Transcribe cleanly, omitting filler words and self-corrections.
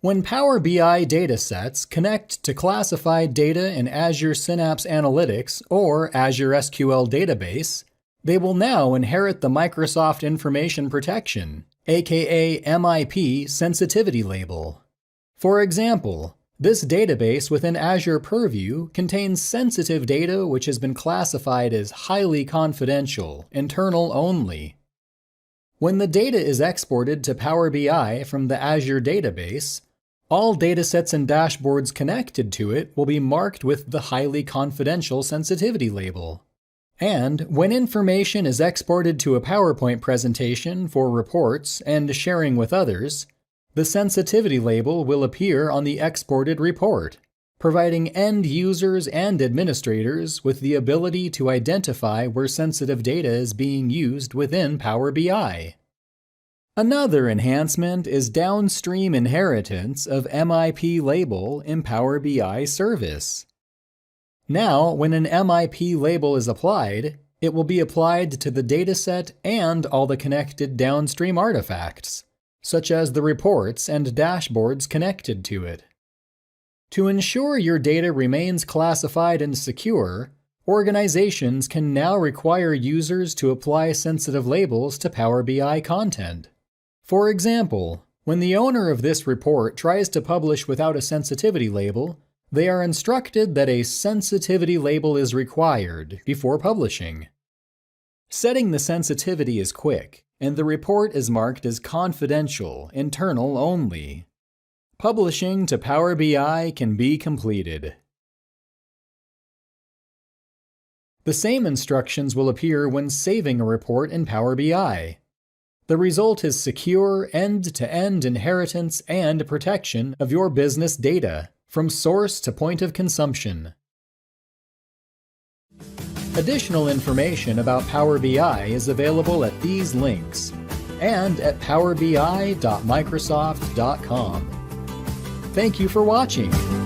When Power BI datasets connect to classified data in Azure Synapse Analytics or Azure SQL Database, they will now inherit the Microsoft Information Protection, aka MIP, sensitivity label. For example, this database within Azure Purview contains sensitive data which has been classified as highly confidential, internal only. When the data is exported to Power BI from the Azure database, all datasets and dashboards connected to it will be marked with the highly confidential sensitivity label. And when information is exported to a PowerPoint presentation for reports and sharing with others, the sensitivity label will appear on the exported report, providing end users and administrators with the ability to identify where sensitive data is being used within Power BI. Another enhancement is downstream inheritance of MIP label in Power BI service. Now, when an MIP label is applied, it will be applied to the dataset and all the connected downstream artifacts, such as the reports and dashboards connected to it. To ensure your data remains classified and secure, organizations can now require users to apply sensitive labels to Power BI content. For example, when the owner of this report tries to publish without a sensitivity label, they are instructed that a sensitivity label is required before publishing. Setting the sensitivity is quick, and the report is marked as confidential, internal only. Publishing to Power BI can be completed. The same instructions will appear when saving a report in Power BI. The result is secure end-to-end inheritance and protection of your business data, from source to point of consumption. Additional information about Power BI is available at these links and at powerbi.microsoft.com. Thank you for watching.